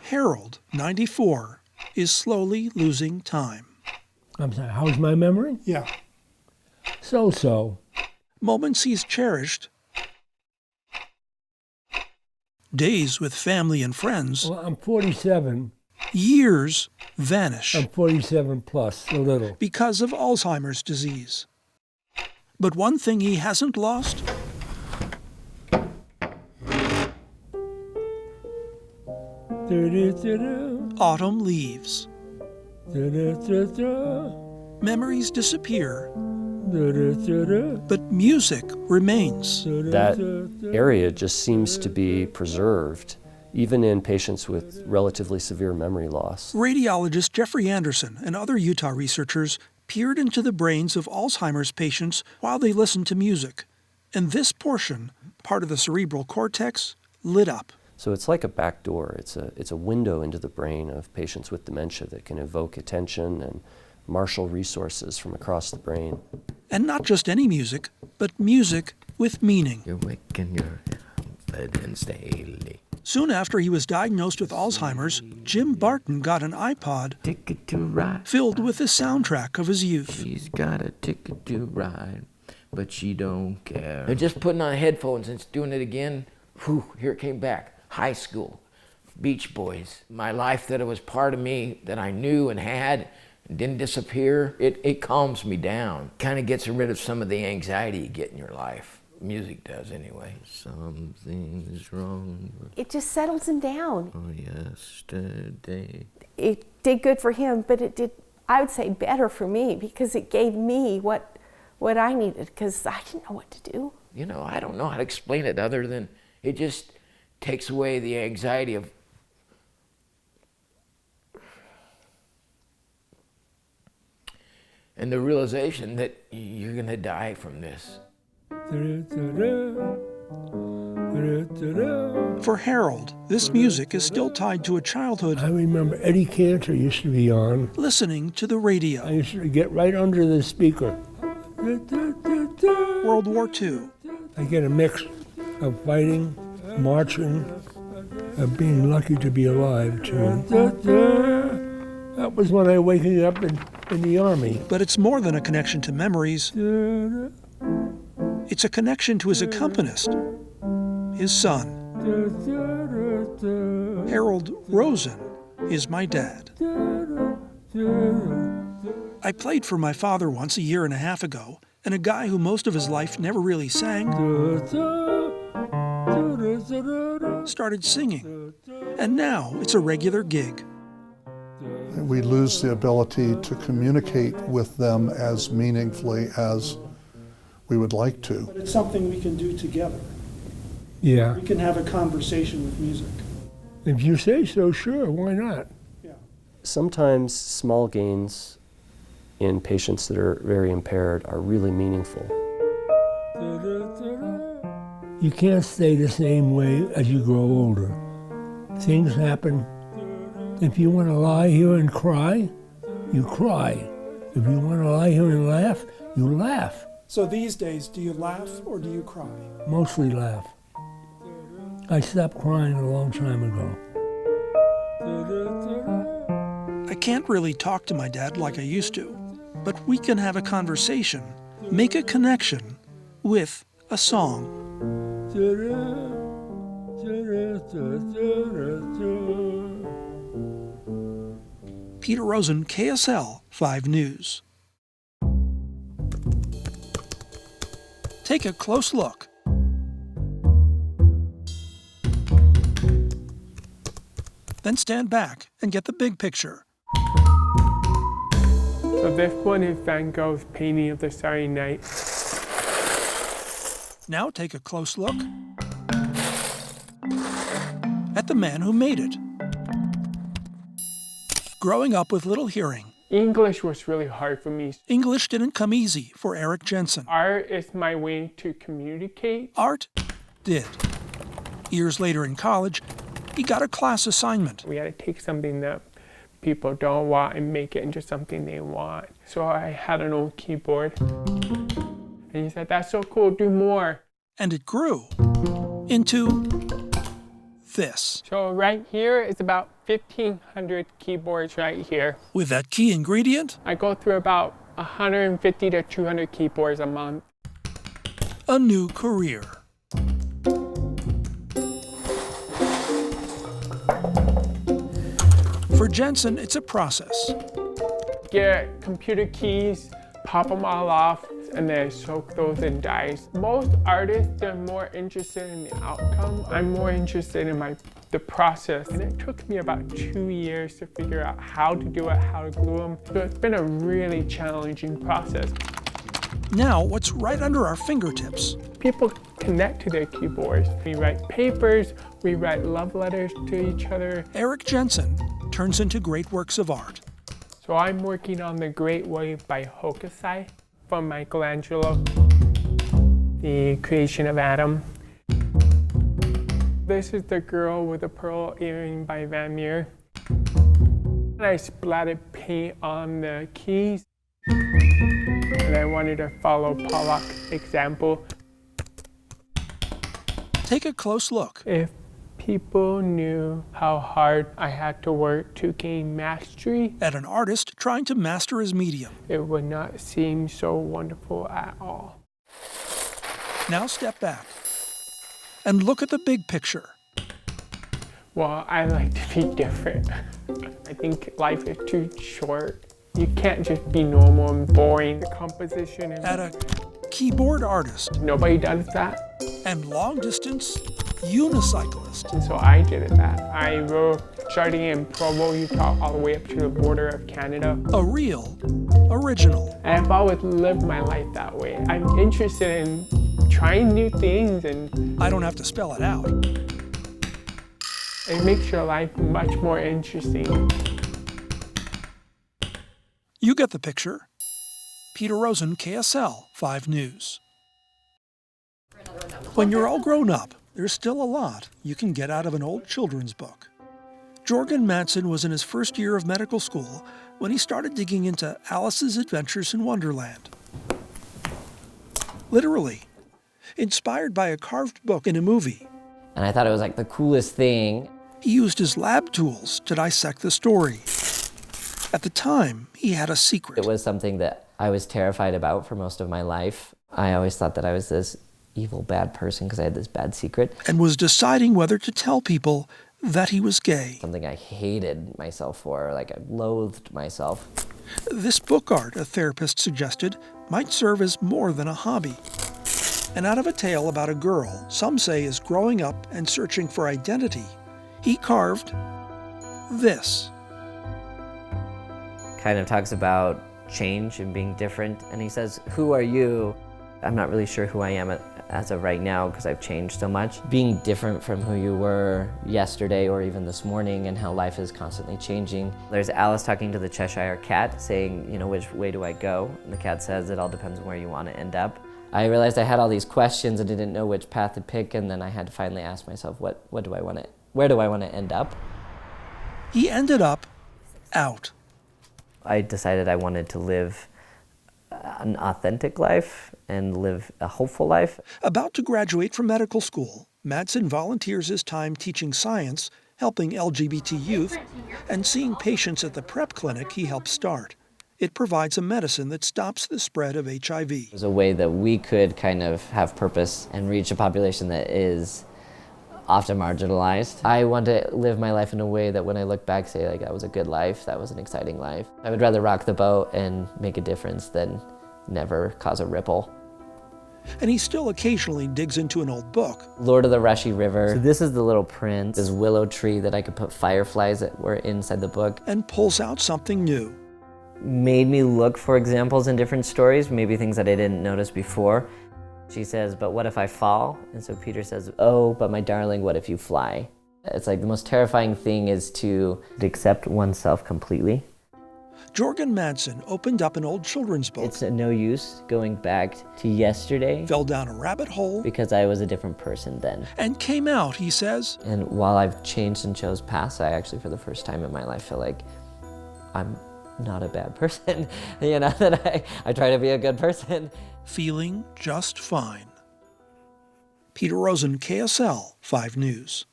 Harold, 94, is slowly losing time. I'm sorry, how's my memory? Yeah. So-so. Moments he's cherished, days with family and friends, Well, I'm 47. years vanish. I'm 47 plus, a little. Because of Alzheimer's disease. But one thing he hasn't lost? Autumn leaves. Memories disappear, but music remains. That area just seems to be preserved, even in patients with relatively severe memory loss. Radiologist Jeffrey Anderson and other Utah researchers peered into the brains of Alzheimer's patients while they listened to music. And this portion, part of the cerebral cortex, lit up. So it's like a back door. It's a window into the brain of patients with dementia that can evoke attention and marshal resources from across the brain. And not just any music, but music with meaning. You're waking your head daily. Soon after he was diagnosed with Alzheimer's, Jim Barton got an iPod Ticket to ride. filled with the soundtrack of his youth. She's got a ticket to ride, but she don't care. And just putting on headphones and doing it again, whew, here it came back. High school, Beach Boys. My life that it was part of me that I knew and had and didn't disappear, it calms me down. Kind of gets rid of some of the anxiety you get in your life. Music does anyway. Something's wrong. It just settles him down. Oh, yesterday. It did good for him, but it did, I would say, better for me because it gave me what I needed because I didn't know what to do. You know, I don't know how to explain it other than it just takes away the anxiety of and the realization that you're going to die from this. For Harold, this music is still tied to a childhood I remember Eddie Cantor used to be on. listening to the radio. I used to get right under the speaker. World War II. I get a mix of fighting, marching, of being lucky to be alive, too. That was when I waking up in the Army. But it's more than a connection to memories. It's a connection to his accompanist, his son. Harold Rosen is my dad. I played for my father once a year and a half ago, and a guy who most of his life never really sang started singing. And now it's a regular gig. We lose the ability to communicate with them as meaningfully as we would like to. But it's something we can do together. Yeah. We can have a conversation with music. If you say so, sure, why not? Yeah. Sometimes small gains in patients that are very impaired are really meaningful. You can't stay the same way as you grow older. Things happen. If you want to lie here and cry, you cry. If you want to lie here and laugh, you laugh. So these days, do you laugh or do you cry? Mostly laugh. I stopped crying a long time ago. I can't really talk to my dad like I used to, but we can have a conversation, make a connection with a song. Peter Rosen, KSL 5 News. Take a close look. Then stand back and get the big picture. So this one is Van Gogh's painting of the Starry Night. Now take a close look at the man who made it. Growing up with little hearing, English was really hard for me. English didn't come easy for Eric Jensen. Art is my way to communicate. Art did. Years later in college, he got a class assignment. We had to take something that people don't want and make it into something they want. So I had an old keyboard. And he said, "That's so cool, do more." And it grew into this. So right here is about 1,500 keyboards right here. With that key ingredient, I go through about 150 to 200 keyboards a month. a new career. For Jensen, it's a process. Get computer keys, pop them all off, and then soak those in dyes. Most artists are more interested in the outcome. I'm more interested in the process. And it took me about 2 years to figure out how to do it, how to glue them. So it's been a really challenging process. Now, what's right under our fingertips? People connect to their keyboards. We write papers, we write love letters to each other. Eric Jensen turns into great works of art. So I'm working on The Great Wave by Hokusai from Michelangelo, The Creation of Adam. This is The Girl with a Pearl Earring by Van Meer. I splattered paint on the keys, and I wanted to follow Pollock's example. Take a close look. If people knew how hard I had to work to gain mastery, At an artist trying to master his medium. it would not seem so wonderful at all. Now step back and look at the big picture. Well, I like to be different. I think life is too short. You can't just be normal and boring. The composition At and a keyboard artist nobody does that. and long-distance unicyclist. And so I did that. I rode starting in Provo, Utah, all the way up to the border of Canada. A real original. And I've always lived my life that way. I'm interested in trying new things, and I don't have to spell it out. it makes your life much more interesting. You get the picture. Peter Rosen, KSL 5 News. When you're all grown up, there's still a lot you can get out of an old children's book. Jorgen Madsen was in his first year of medical school when he started digging into Alice's Adventures in Wonderland. Literally, inspired by a carved book in a movie. And I thought it was like the coolest thing. He used his lab tools to dissect the story. At the time, he had a secret. It was something that I was terrified about for most of my life. I always thought that I was this evil, bad person because I had this bad secret. And was deciding whether to tell people that he was gay. Something I hated myself for, like I loathed myself. This book art, a therapist suggested, might serve as more than a hobby. And out of a tale about a girl some say is growing up and searching for identity, he carved this. Kind of talks about change and being different. And he says, "Who are you?" I'm not really sure who I am as of right now because I've changed so much. Being different from who you were yesterday or even this morning, and how life is constantly changing. There's Alice talking to the Cheshire Cat saying, you know, which way do I go? And the cat says, it all depends on where you want to end up. I realized I had all these questions and didn't know which path to pick, and then I had to finally ask myself, where do I want to end up? He ended up out. I decided I wanted to live an authentic life and live a hopeful life. About to graduate from medical school, Madsen volunteers his time teaching science, helping LGBT youth, and seeing patients at the PrEP clinic he helped start. It provides a medicine that stops the spread of HIV. It was a way that we could kind of have purpose and reach a population that is often marginalized. I want to live my life in a way that when I look back, say, like, that was a good life, that was an exciting life. I would rather rock the boat and make a difference than never cause a ripple. And he still occasionally digs into an old book. Lord of the Rushy River. So this is the Little Prince, this willow tree that I could put fireflies that were inside the book. And pulls out something new. Made me look for examples in different stories, maybe things that I didn't notice before. She says, but what if I fall? And so Peter says, oh, but my darling, what if you fly? It's like the most terrifying thing is to accept oneself completely. Jorgen Madsen opened up an old children's book. It's no use going back to yesterday. Fell down a rabbit hole. Because I was a different person then. And came out, he says. And while I've changed and chose paths, I actually, for the first time in my life, feel like I'm not a bad person. You know, that I try to be a good person. Feeling just fine. Peter Rosen, KSL 5 News.